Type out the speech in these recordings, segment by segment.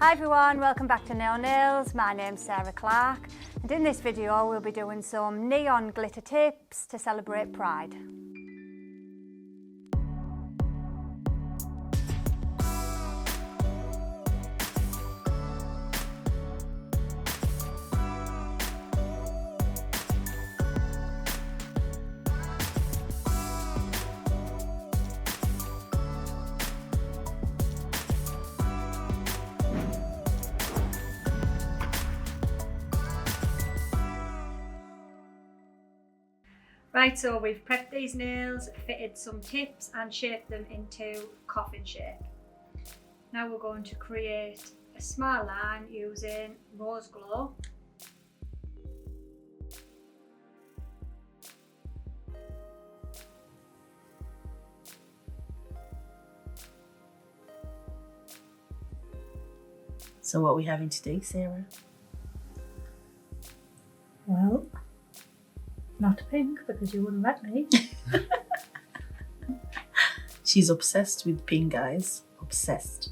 Hi everyone, welcome back to Nail Nails. My name's Sarah Clark and in this video we'll be doing some neon glitter tips to celebrate Pride. Right, so we've prepped these nails, fitted some tips and shaped them into coffin shape. Now we're going to create a smile line using Rose Glow. So what are we having today, Sarah? Well, not pink because you wouldn't let me. She's obsessed with pink, guys. Obsessed.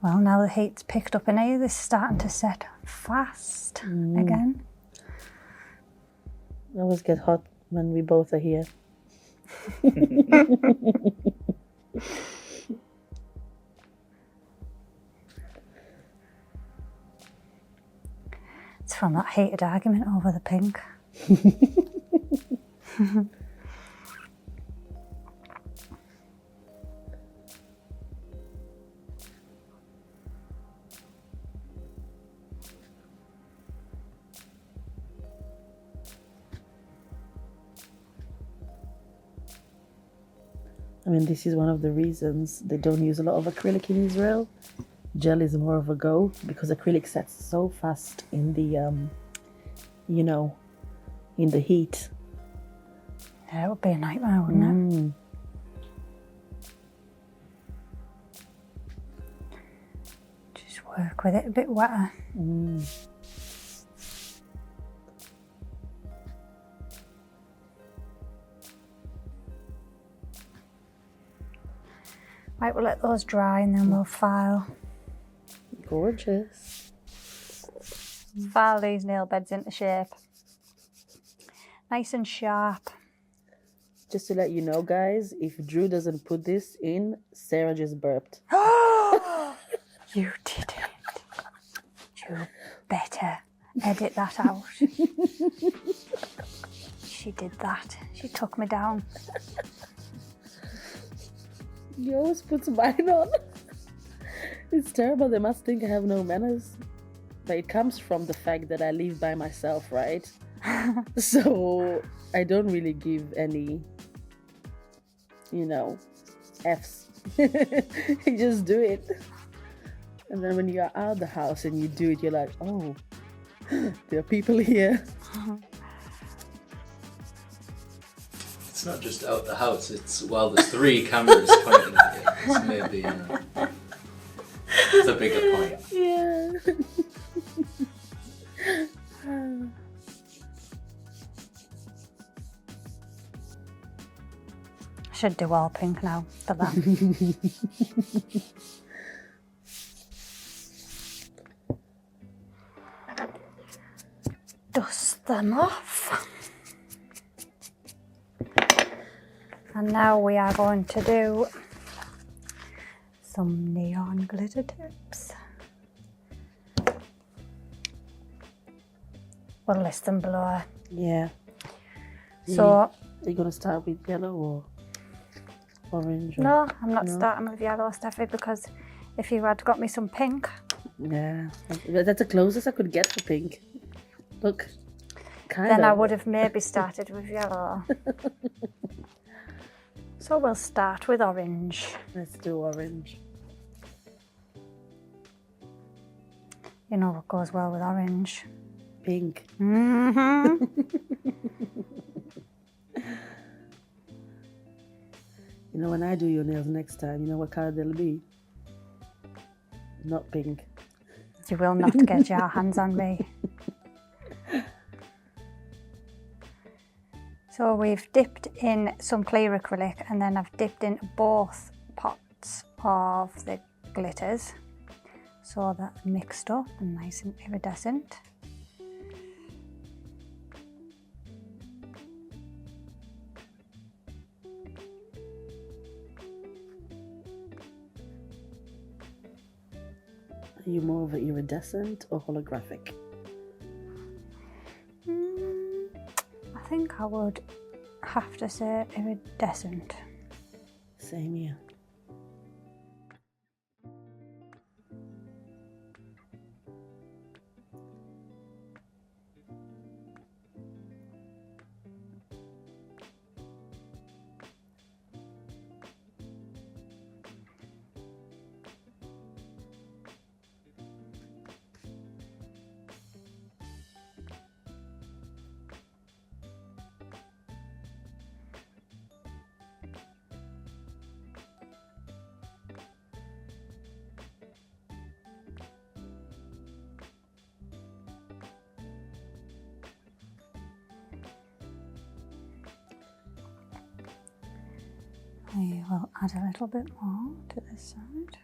Well, now the heat's picked up in here, this is starting to set fast again. It always get hot when we both are here. It's from that heated argument over the pink. I mean, this is one of the reasons they don't use a lot of acrylic in Israel. Gel is more of a go because acrylic sets so fast in the, in the heat. Yeah, it would be a nightmare, wouldn't it? Just work with it a bit wetter. Right, we'll let those dry and then we'll file. Gorgeous. File these nail beds into shape. Nice and sharp. Just to let you know, guys, if Drew doesn't put this in, Sarah just burped. You didn't. You better edit that out. She did that. She took me down. You always put mine on. It's terrible. They must think I have no manners. But it comes from the fact that I live by myself, right? So I don't really give any, F's. You just do it. And then when you're out of the house and you do it, you're like, oh, there are people here. It's not just out the house, it's while there's 3 cameras pointing at you. It's maybe it's a bigger point. Yeah. Should do all pink now for that. Dust them off. And now we are going to do some neon glitter tips. We'll list them below. Yeah. So, are you going to start with yellow or orange? no, I'm not starting with yellow, Steffi, because if you had got me some pink. Yeah, that's the closest I could get for pink. Look, Then I would have maybe started with yellow. So we'll start with orange. Let's do orange. You know what goes well with orange? Pink. Mm-hmm. You know, when I do your nails next time, you know what color they'll be? Not pink. You will not get your hands on me. So we've dipped in some clear acrylic and then I've dipped in both pots of the glitters so that's mixed up and nice and iridescent. Are you more of an iridescent or holographic? I think I would have to say iridescent. Same here. We will add a little bit more to this side.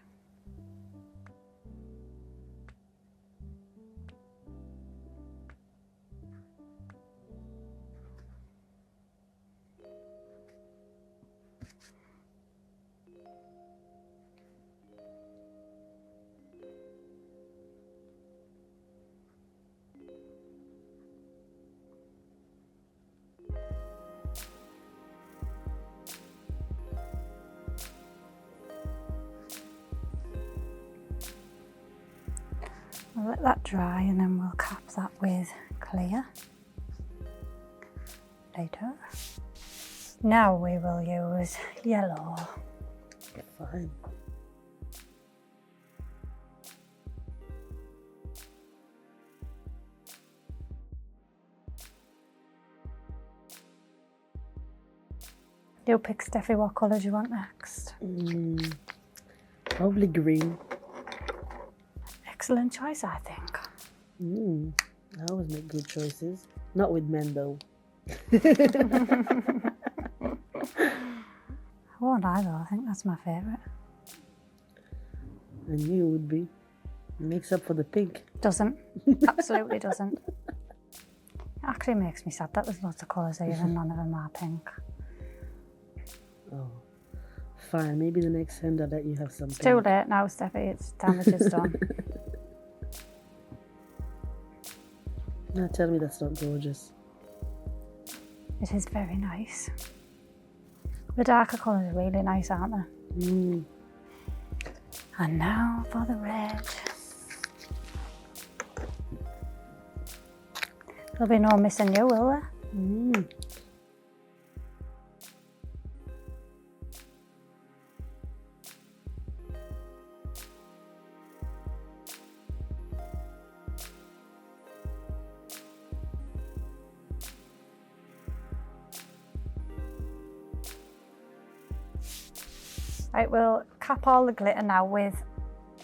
We'll let that dry and then we'll cap that with clear later. Now we will use yellow. Fine. You pick, Steffi, what colours you want next. Probably green. Excellent choice, I think. I always make good choices. Not with men though. I won't lie though, I think that's my favourite. I knew it would be. Makes up for the pink. Doesn't. Absolutely doesn't. It actually makes me sad that there's lots of colours here and none of them are pink. Oh, fine. Maybe the next hand I'll let you have some It's pink. too late now, Steffi. It's damage is done. Now tell me that's not gorgeous. It is very nice. The darker colours are really nice, aren't they? And now for the red. There'll be no missing you, will there? Right, we'll cap all the glitter now with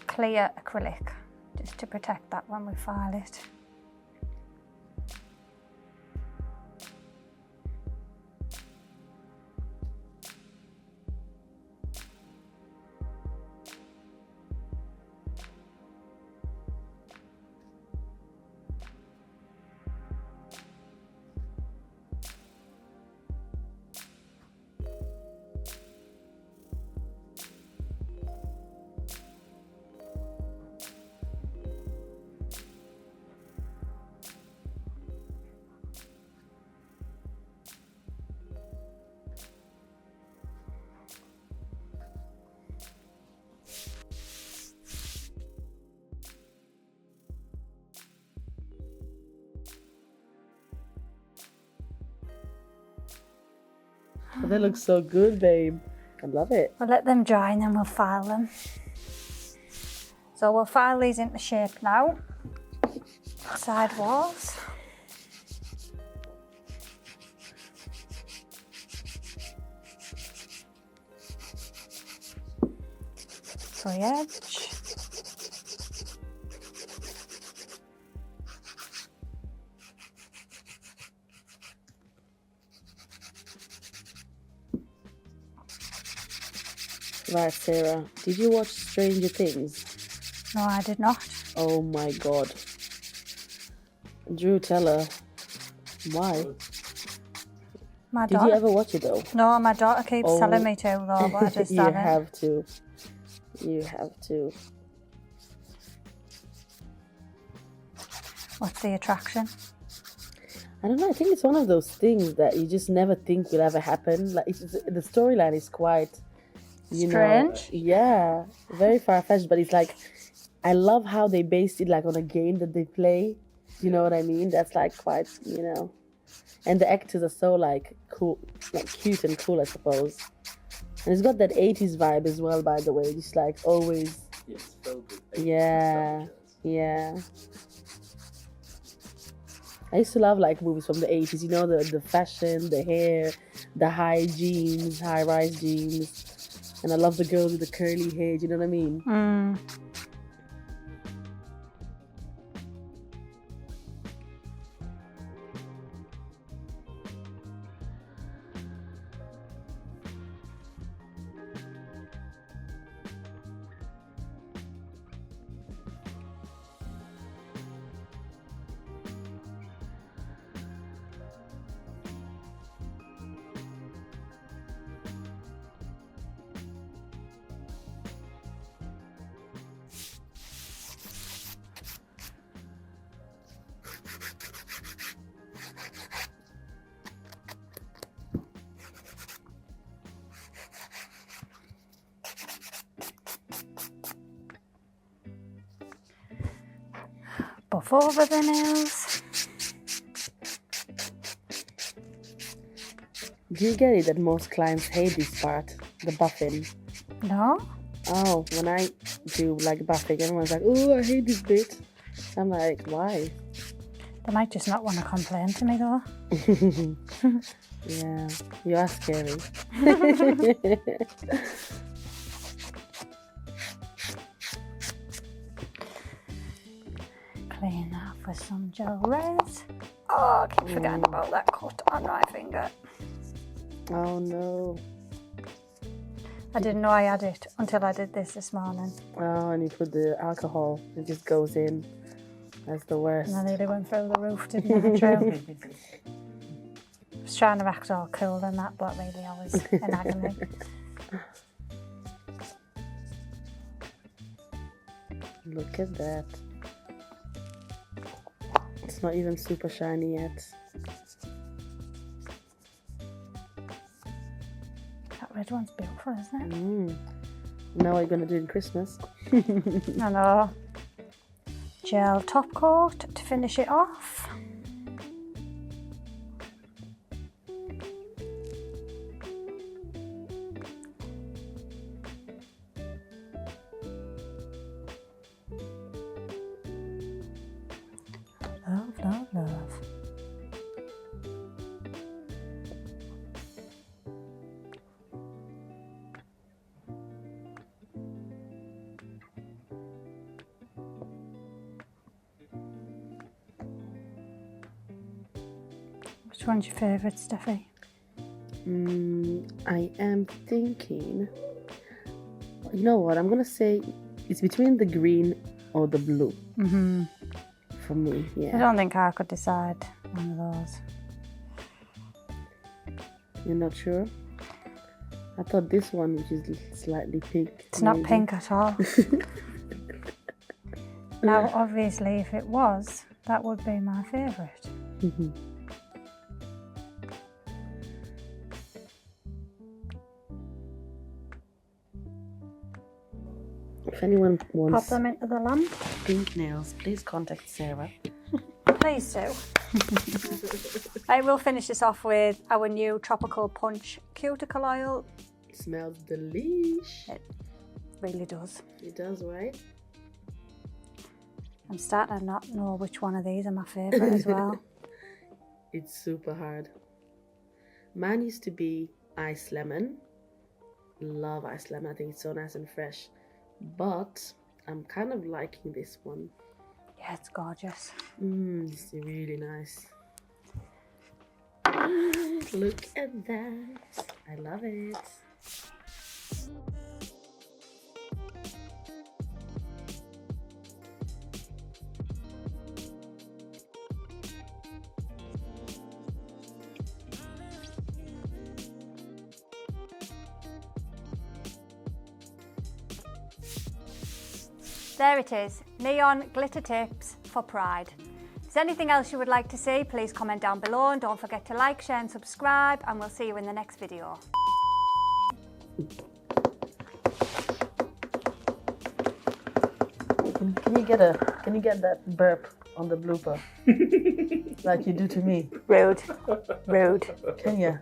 clear acrylic, just to protect that when we file it. Oh, they look so good, babe. I love it. We'll let them dry and then we'll file them. So we'll file these into shape now. Side walls. So the edge. Right, Sarah. Did you watch Stranger Things? No, I did not. Oh my god. Drew, tell her. Why? My Did daughter. you ever watch it though? No, my daughter keeps Oh. telling me to though, but I just You haven't. have to. You have to. What's the attraction? I don't know. I think it's one of those things that you just never think will ever happen. Like the storyline is quite, Strange? Yeah, very far fetched. But it's like, I love how they based it like on a game that they play. You know what I mean? That's like quite, and the actors are so like cool, like cute and cool, I suppose. And it's got that 80s vibe as well, by the way. Just like always. Yeah, it's filled with 80s Yeah. nostalgia. Yeah. I used to love like movies from the 80s, the fashion, the hair, the high rise jeans. And I love the girls with the curly hair, do you know what I mean? Mm. Buff over the nails. Do you get it that most clients hate this part, the buffing? No? Oh, when I do like buffing, everyone's like, oh, I hate this bit. I'm like, why? They might just not want to complain to me though. Yeah, you are scary. Clean that off with some gel res. Oh, I keep forgetting about that cut on my finger. Oh no. I didn't know I had it until I did this morning. Oh, and you put the alcohol, it just goes in. That's the worst. And I nearly went through the roof, didn't I, Drew? I was trying to act all cool and that, but really I was in agony. Look at that. It's not even super shiny yet. That red one's beautiful, isn't it? Now what are you going to do in Christmas? I know. Gel top coat to finish it off. Love, love, love. Which one's your favourite, Steffi? I am thinking, you know what, I'm going to say it's between the green or the blue. Mm-hmm. For me, I yeah. don't think I could decide one of those. You're not sure? I thought this one, which is slightly pink. It's not maybe. pink at all. Now, obviously, if it was, that would be my favourite. If anyone Pop wants them into the lamp. pink nails, please contact Sarah. Please do. I will finish this off with our new Tropical Punch cuticle oil. It smells delish. Really does. It does, right? I'm starting to not know which one of these are my favourite as well. It's super hard. Mine used to be ice lemon. Love ice lemon. I think it's so nice and fresh. But I'm kind of liking this one. Yeah, it's gorgeous. It's really nice. Look at that. I love it. There it is, neon glitter tips for Pride. If there's anything else you would like to see, please comment down below and don't forget to like, share and subscribe, and we'll see you in the next video. Can you get that burp on the blooper? Like you do to me. Rude. Rude. Can you?